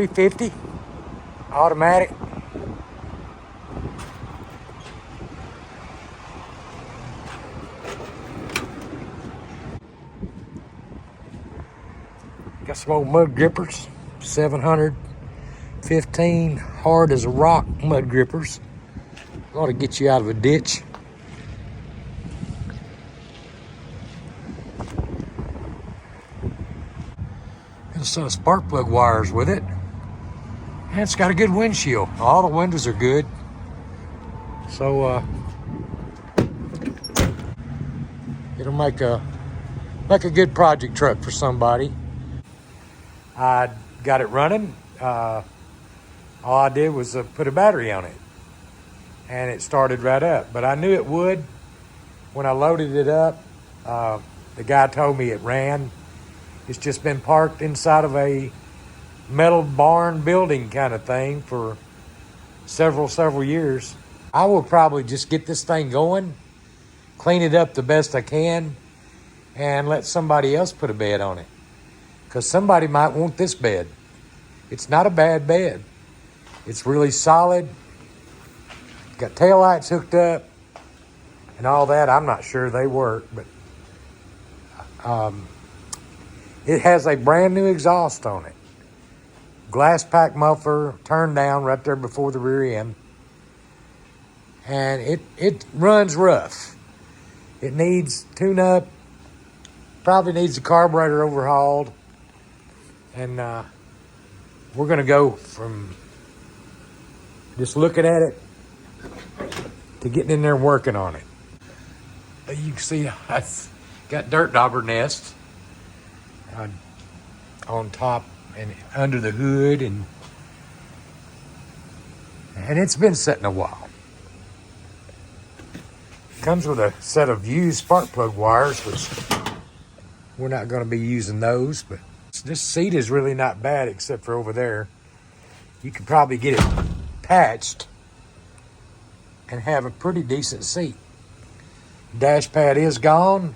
350 automatic. Got some old mud grippers, 715 hard as a rock mud grippers. Ought to get you out of a ditch. Got a set of spark plug wires with it. And it's got a good windshield. All the windows are good. So it'll make a good project truck for somebody. I got it running. All I did was put a battery on it, and it started right up. But I knew it would when I loaded it up. The guy told me it ran. It's just been parked inside of a metal barn building kind of thing for several years. I will probably just get this thing going, clean it up the best I can, and let somebody else put a bed on it. Because somebody might want this bed. It's not a bad bed. It's really solid. Got taillights hooked up and all that. I'm not sure they work, but it has a brand new exhaust on it. Glass pack muffler turned down right there before the rear end. And it runs rough. It needs tune-up. Probably needs the carburetor overhauled. And we're going to go from just looking at it to getting in there and working on it. You can see I've got dirt dauber nests on top and under the hood, and it's been sitting a while. Comes with a set of used spark plug wires, which we're not going to be using those, but this seat is really not bad except for over there. You could probably get it patched and have a pretty decent seat. Dash pad is gone.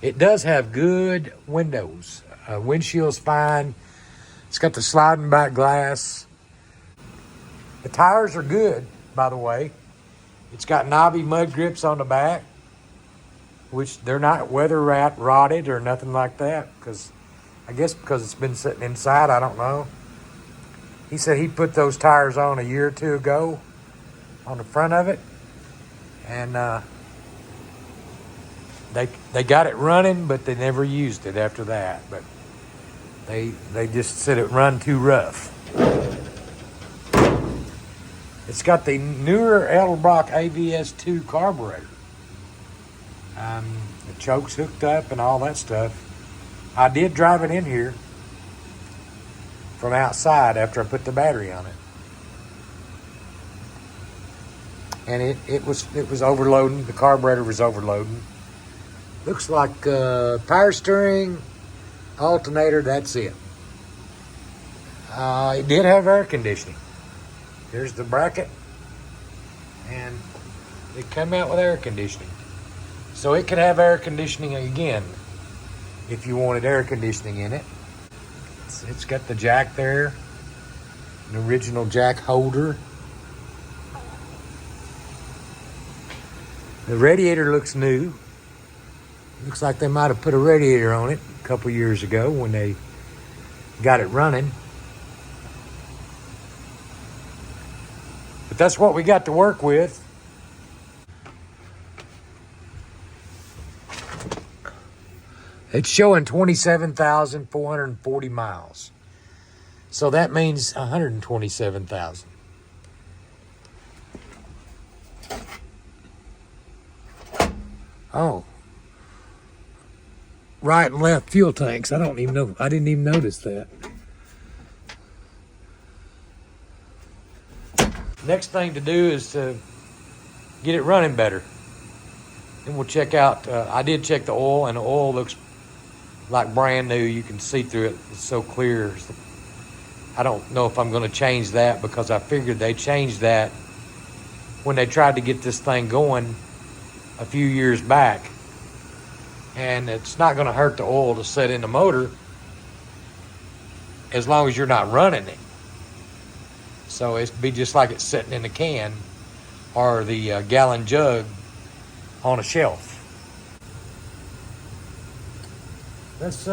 It does have good windows. Windshield's fine. It's got the sliding back glass. The tires are good, by the way. It's got knobby mud grips on the back, which they're not weather rotted or nothing like that, because I guess because it's been sitting inside, I don't know. He said he put those tires on a year or two ago on the front of it, and they got it running, but they never used it after that. But they just said it run too rough. It's got the newer Edelbrock AVS2 carburetor. The choke's hooked up and all that stuff. I did drive it in here from outside after I put the battery on it. And it was overloading. The carburetor was overloading. Looks like power steering, alternator, that's it. It did have air conditioning. There's the bracket, and it came out with air conditioning. So it could have air conditioning again if you wanted air conditioning in it. It's got the jack there, an original jack holder. The radiator looks new. Looks like they might have put a radiator on it a couple years ago when they got it running. But that's what we got to work with. It's showing 27,440 miles. So that means 127,000. Oh. Right and left fuel tanks. I didn't even notice that. Next thing to do is to get it running better. Then we'll check out, I did check the oil, and the oil looks like brand new. You can see through it. It's so clear. I don't know if I'm going to change that, because I figured they changed that when they tried to get this thing going a few years back. And it's not going to hurt the oil to set in the motor. as long as you're not running it. So it'd be just like it's sitting in a can or the gallon jug on a shelf. Let's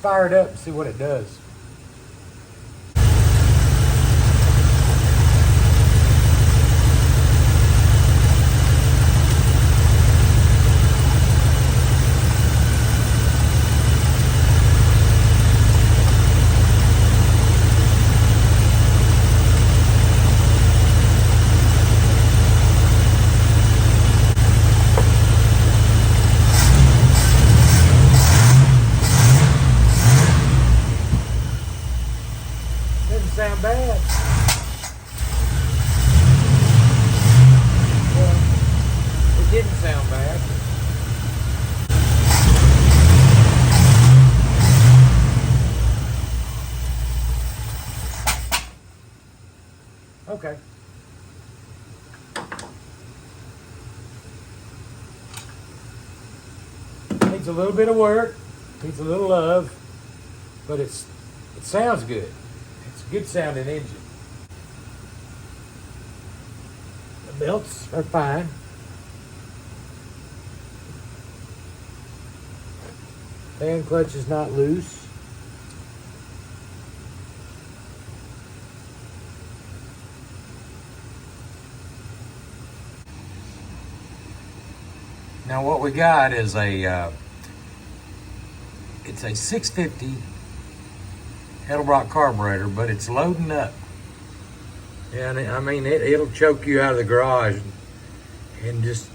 fire it up and see what it does. Doesn't sound bad. Well, it didn't sound bad. Okay. Needs a little bit of work, needs a little love, but it sounds good. It's a good sounding engine. The belts are fine. Fan clutch is not loose. Now what we got is it's a 650 Edelbrock carburetor, but it's loading up. Yeah, I mean, it'll choke you out of the garage and just,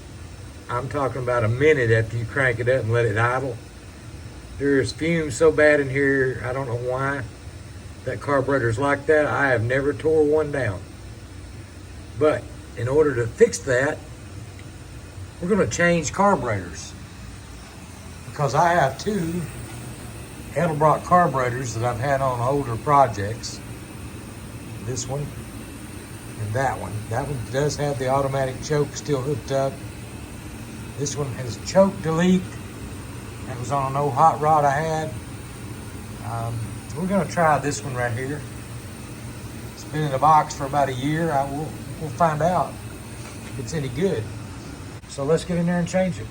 I'm talking about a minute after you crank it up and let it idle. There's fumes so bad in here, I don't know why that carburetor's like that. I have never tore one down. But in order to fix that, we're going to change carburetors, because I have two Edelbrock carburetors that I've had on older projects. This one and that one. That one does have the automatic choke still hooked up. This one has choke delete. That was on an old hot rod I had. We're going to try this one right here. It's been in the box for about a year. We'll find out if it's any good. So let's get in there and change it.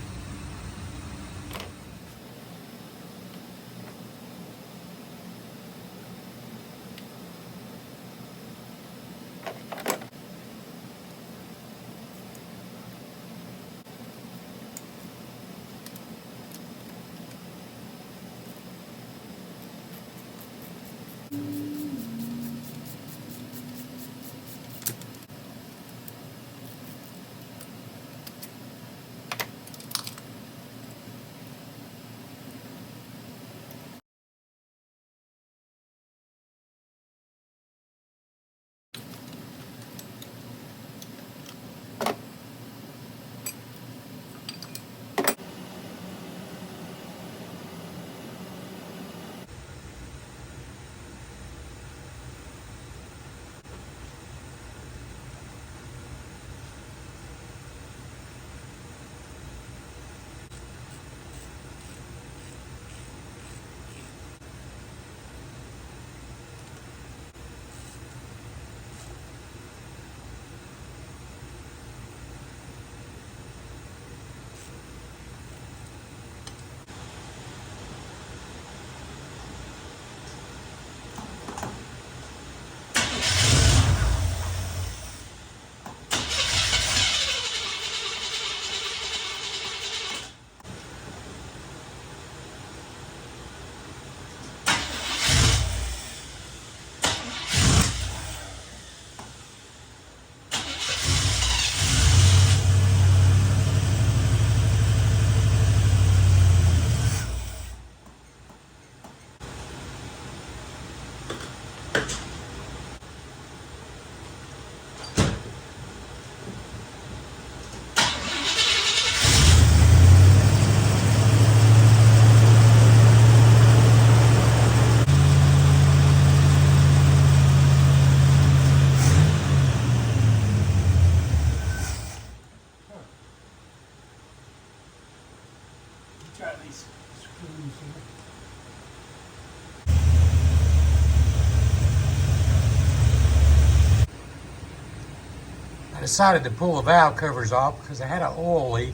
decided to pull the valve covers off because I had an oil leak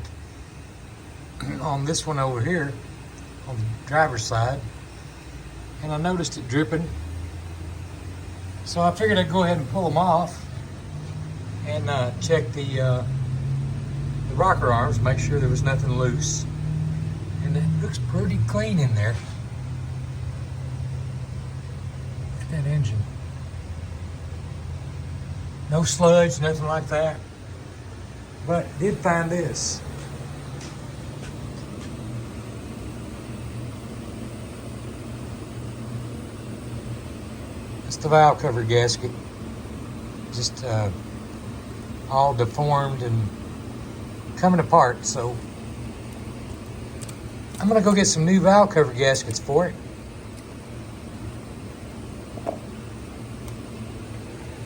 on this one over here on the driver's side, and I noticed it dripping. So I figured I'd go ahead and pull them off and check the rocker arms, make sure there was nothing loose. And it looks pretty clean in there. Look at that engine. No sludge, nothing like that. But did find this. It's the valve cover gasket. Just all deformed and coming apart. So I'm gonna go get some new valve cover gaskets for it.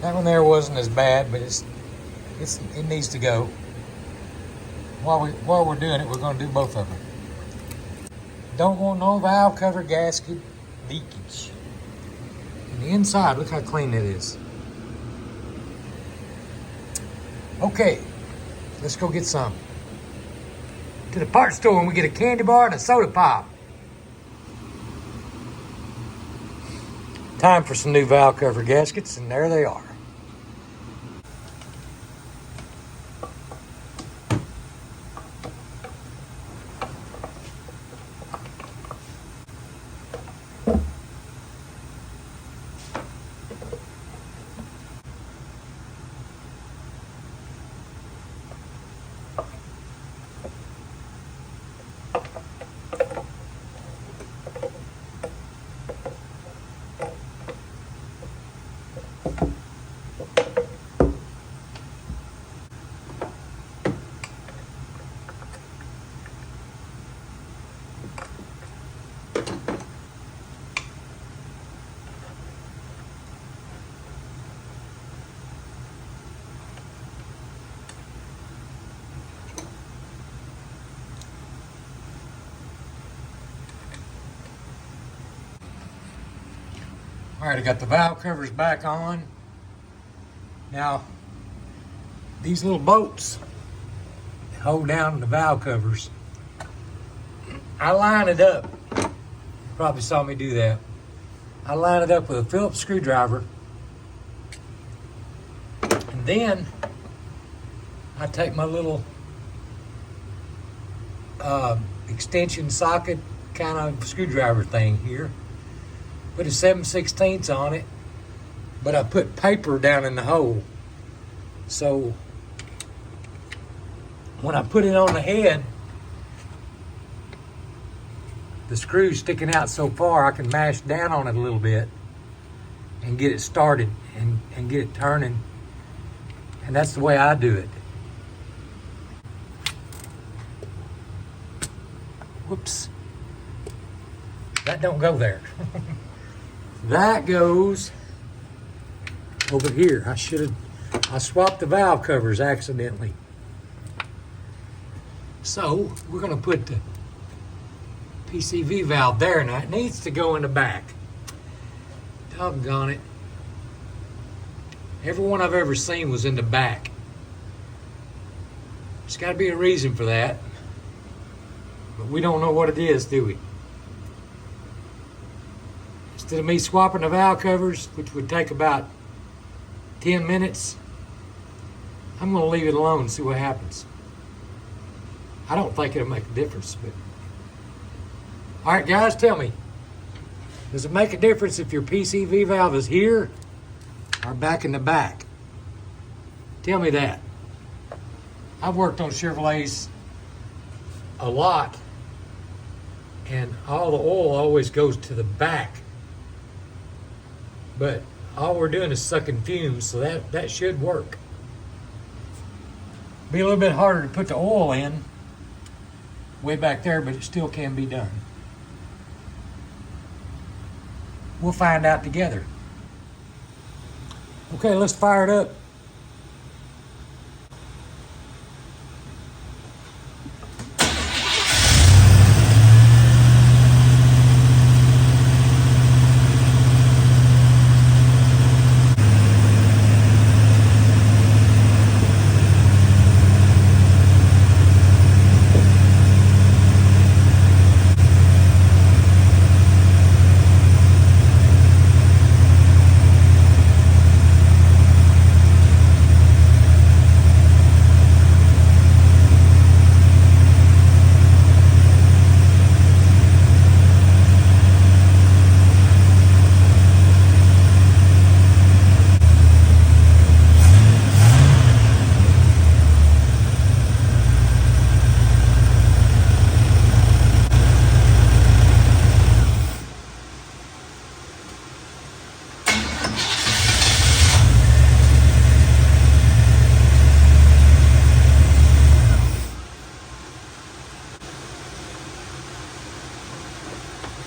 That one there wasn't as bad, but it needs to go. While we're doing it, we're gonna do both of them. Don't want no valve cover gasket leakage. And the inside, look how clean it is. Okay, let's go get some. To the parts store and we get a candy bar and a soda pop. Time for some new valve cover gaskets, and there they are. All right, I got the valve covers back on. Now, these little bolts hold down the valve covers. I line it up. You probably saw me do that. I line it up with a Phillips screwdriver. And then I take my little extension socket kind of screwdriver thing here. Put a 7/16 on it, but I put paper down in the hole. So when I put it on the head, the screw's sticking out so far I can mash down on it a little bit and get it started and get it turning. And that's the way I do it. Whoops. That don't go there. That goes over here. I swapped the valve covers accidentally. So we're gonna put the PCV valve there. Now it needs to go in the back. Doggone it. Every one I've ever seen was in the back. There's gotta be a reason for that. But we don't know what it is, do we? Instead of me swapping the valve covers, which would take about 10 minutes, I'm going to leave it alone and see what happens. I don't think it'll make a difference. But all right, guys, tell me, does it make a difference if your PCV valve is here or back in the back? Tell me that. I've worked on Chevrolets a lot, and all the oil always goes to the back. But all we're doing is sucking fumes, so that should work. Be a little bit harder to put the oil in way back there, but it still can be done. We'll find out together. Okay, let's fire it up.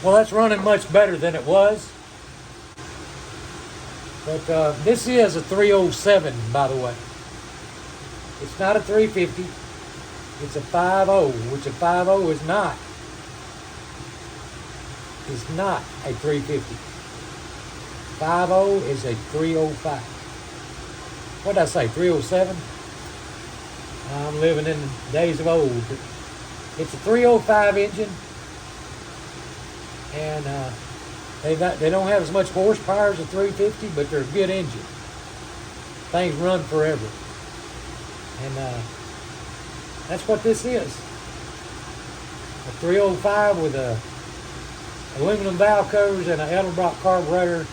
Well, that's running much better than it was. But this is a 307, by the way. It's not a 350. It's a 5.0, which a 5.0 is not. It's not a 350. 5.0 is a 305. What did I say, 307? I'm living in the days of old. It's a 305 engine. And they don't have as much horsepower as a 350, but they're a good engine. Things run forever. And that's what this is. A 305 with a aluminum valve covers and an Edelbrock carburetor,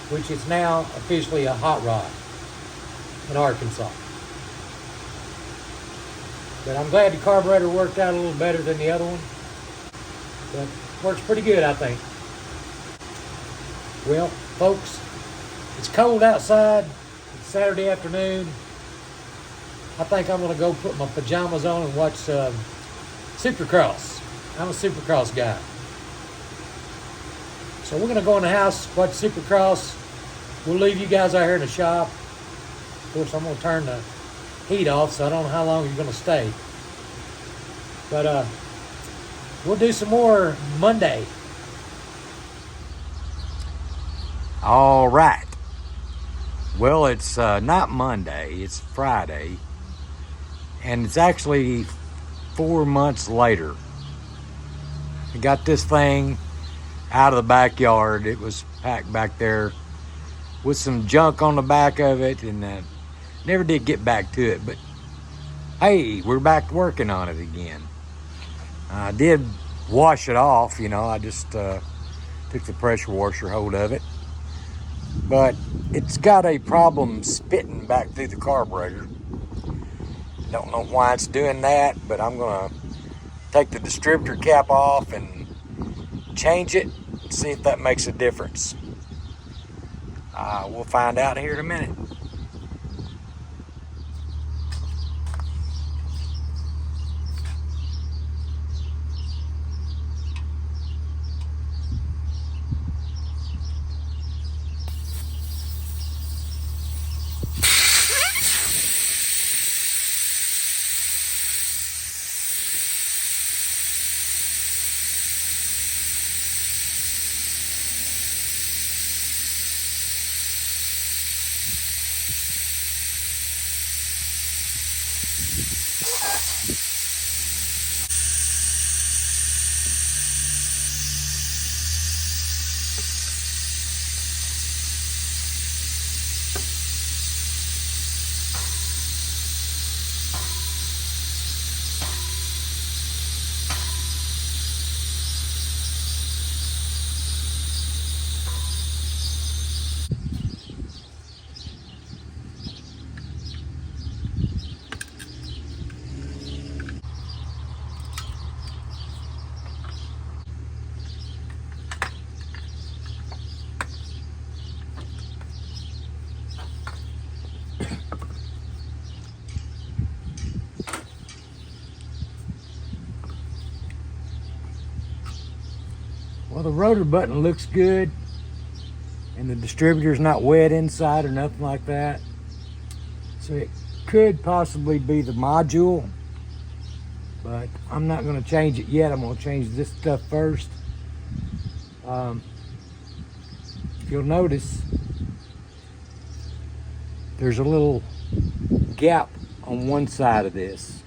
which is now officially a hot rod in Arkansas. But I'm glad the carburetor worked out a little better than the other one. But works pretty good, I think. Well, folks, it's cold outside. It's Saturday afternoon. I think I'm going to go put my pajamas on and watch Supercross. I'm a Supercross guy. So we're going to go in the house, watch Supercross. We'll leave you guys out here in the shop. Of course, I'm going to turn the heat off, so I don't know how long you're going to stay. But we'll do some more Monday. All right. Well, it's not Monday, it's Friday. And it's actually 4 months later. I got this thing out of the backyard. It was packed back there with some junk on the back of it, and never did get back to it. But hey, we're back working on it again. I did wash it off, you know. I just took the pressure washer hold of it. But it's got a problem spitting back through the carburetor. Don't know why it's doing that, but I'm gonna take the distributor cap off and change it, see if that makes a difference. We'll find out here in a minute. Well, the rotor button looks good, and the distributor's not wet inside or nothing like that. So it could possibly be the module, but I'm not going to change it yet. I'm going to change this stuff first. If you'll notice, there's a little gap on one side of this.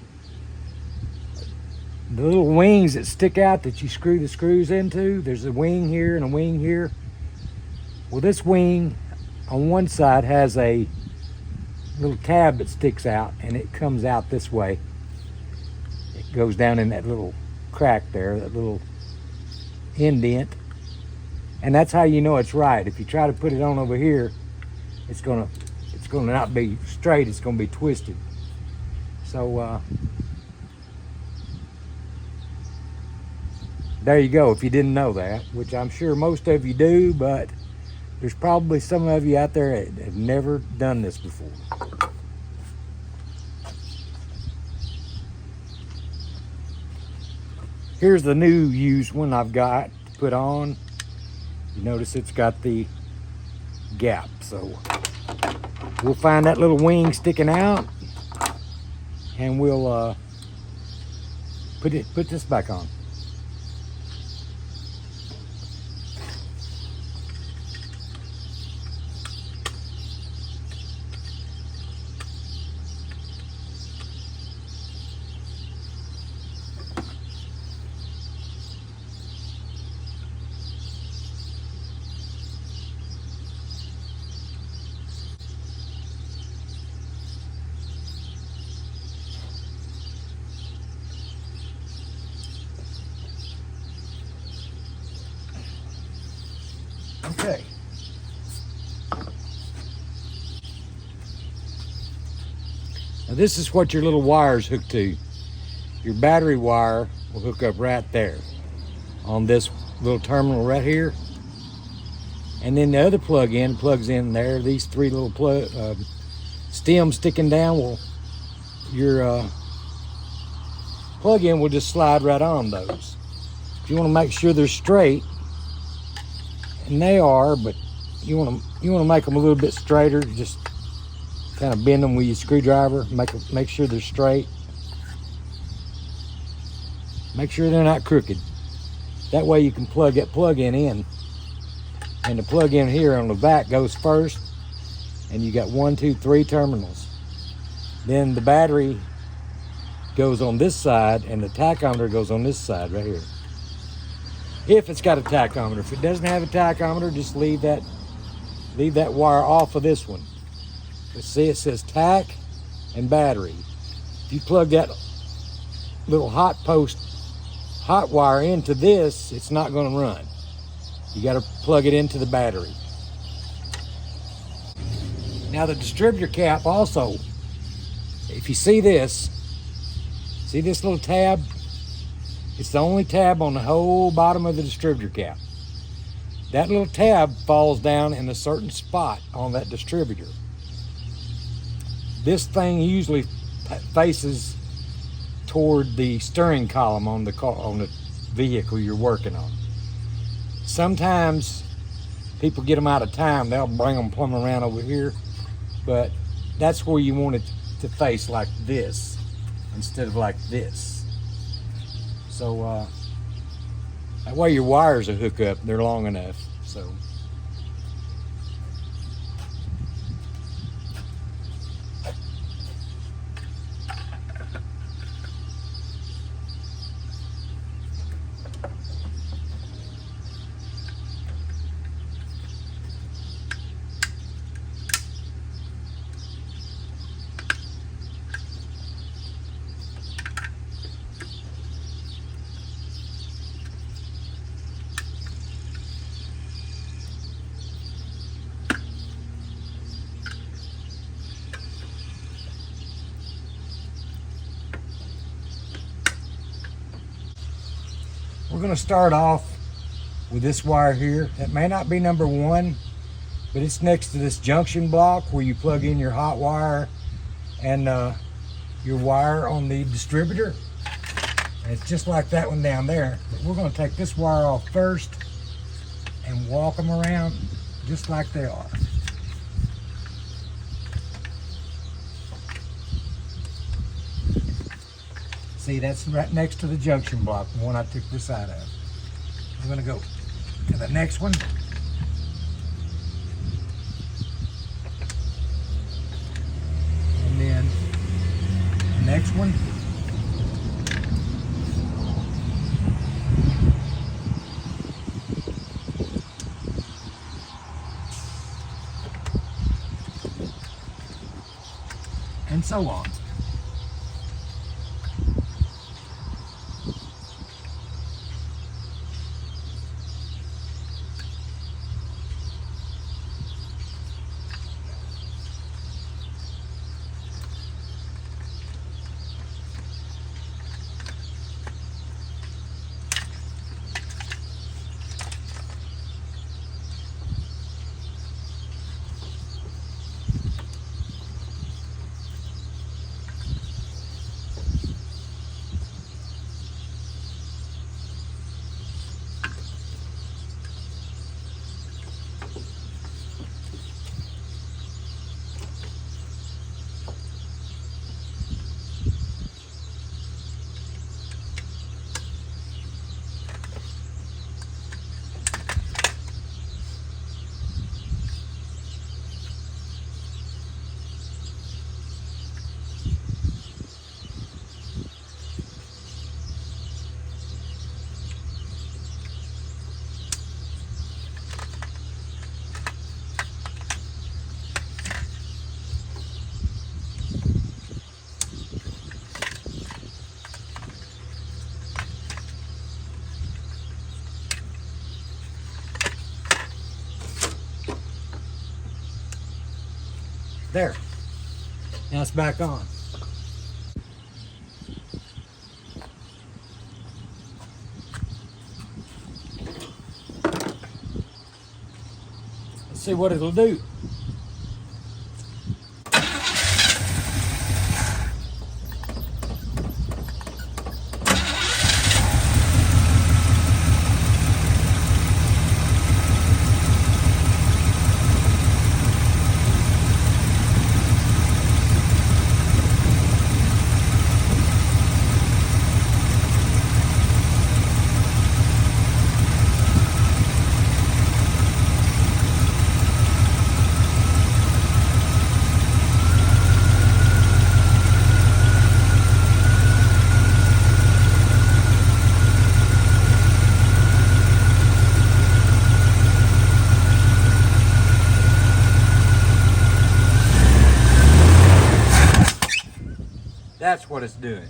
The little wings that stick out that you screw the screws into, there's a wing here and a wing here. Well, this wing on one side has a little tab that sticks out, and it comes out this way. It goes down in that little crack there, that little indent. And that's how you know it's right. If you try to put it on over here, it's gonna not be straight, it's gonna be twisted. So there you go, if you didn't know that, which I'm sure most of you do, but there's probably some of you out there that have never done this before. Here's the new used one I've got. put on. You notice it's got the gap, so we'll find that little wing sticking out, and we'll put this back on. Okay. Now this is what your little wires hook to. Your battery wire will hook up right there on this little terminal right here. And then the other plug-in plugs in there. These three little stems sticking down will, your plug-in will just slide right on those. If you want to make sure they're straight, and they are, but you want to make them a little bit straighter. Just kind of bend them with your screwdriver. Make sure they're straight. Make sure they're not crooked. That way you can plug that plug-in in. And the plug-in here on the back goes first, and you got 1, 2, 3 terminals. Then the battery goes on this side, and the tachometer goes on this side right here. If it's got a tachometer. If it doesn't have a tachometer, just leave that wire off of this one. But see, it says tack and battery. If you plug that little hot wire into this, it's not going to run. You got to plug it into the battery. Now the distributor cap also, if you see this little tab? It's the only tab on the whole bottom of the distributor cap. That little tab falls down in a certain spot on that distributor. This thing usually faces toward the steering column on the vehicle you're working on. Sometimes people get them out of time, they'll bring them plumb around over here, but that's where you want it to face, like this instead of like this. So that way your wires will hook up, they're long enough. So we're going to start off with this wire here. It may not be number 1, but it's next to this junction block where you plug in your hot wire and your wire on the distributor. And it's just like that one down there. But we're going to take this wire off first and walk them around just like they are. See, that's right next to the junction block, the one I took this out of. I'm going to go to the next one. And then the next one. And so on. There. Now it's back on. Let's see what it'll do. That's what it's doing.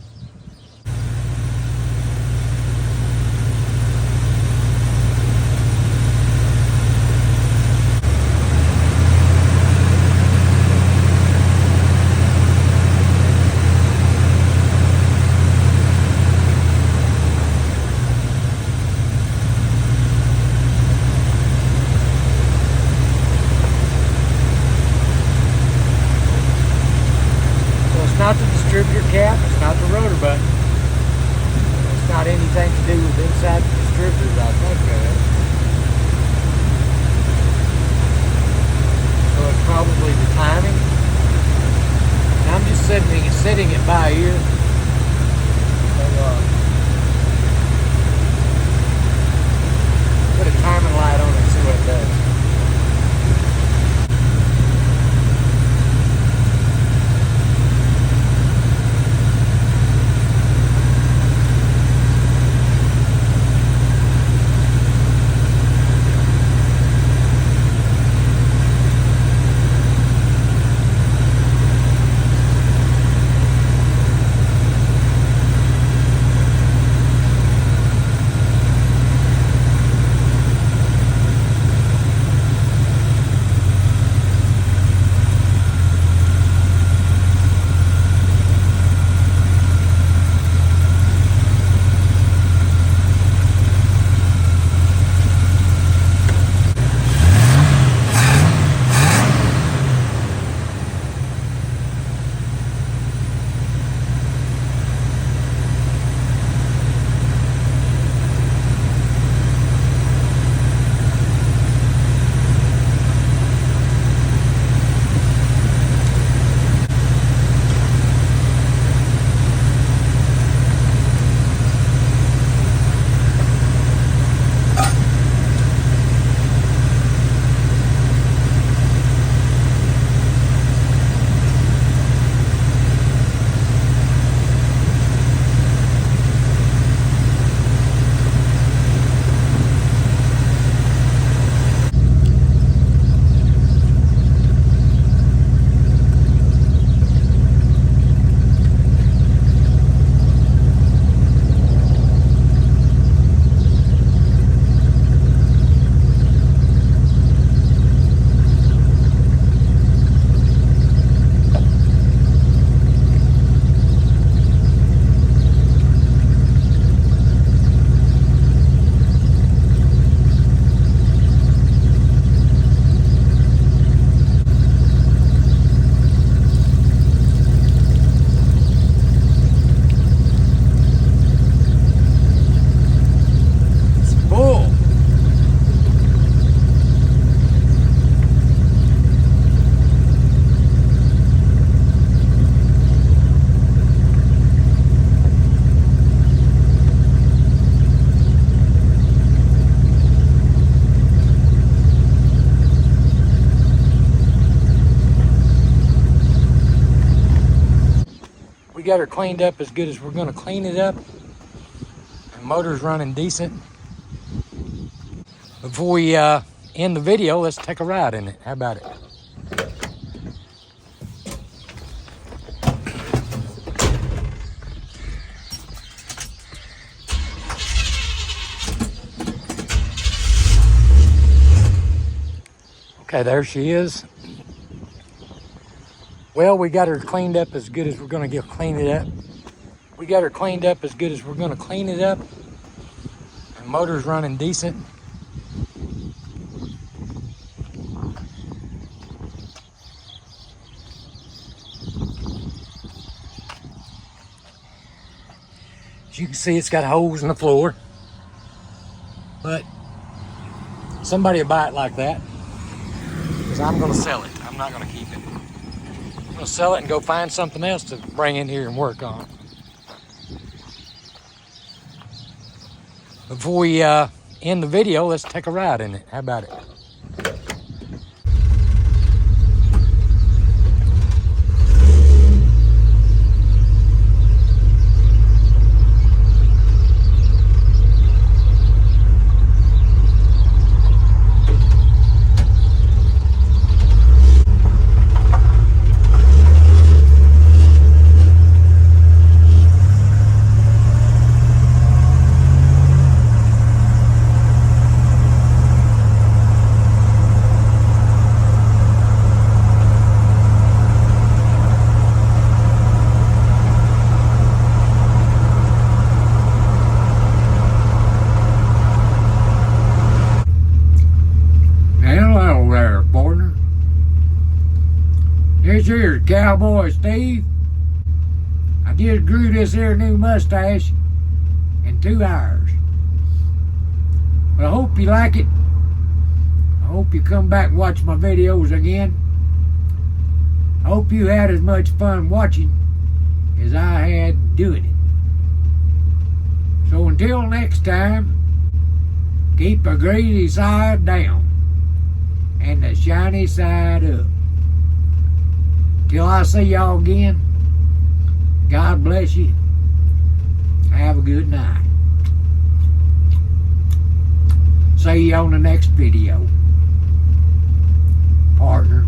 Not the distributor cap, it's not the rotor button. It's not anything to do with inside the distributors, I think of it. So it's probably the timing. And I'm just setting it by ear. So, put a timing light on it and see what it does. Got her cleaned up as good as we're going to clean it up. The motor's running decent. Before we end the video, let's take a ride in it. How about it? Okay, there she is. Well, we got her cleaned up as good as we're gonna clean it up. We got her cleaned up as good as we're gonna clean it up. The motor's running decent. As you can see, it's got holes in the floor. But somebody will buy it like that. Because I'm gonna sell it. I'm not gonna keep it. I'm gonna sell it and go find something else to bring in here and work on. Before we end the video, let's take a ride in it. How about it? Hello there, partner. This here's Cowboy Steve. I just grew this here new mustache in 2 hours. But I hope you like it. I hope you come back and watch my videos again. I hope you had as much fun watching as I had doing it. So until next time, keep a greasy side down and the shiny side up. Till I see y'all again, God bless you. Have a good night. See you on the next video, partner.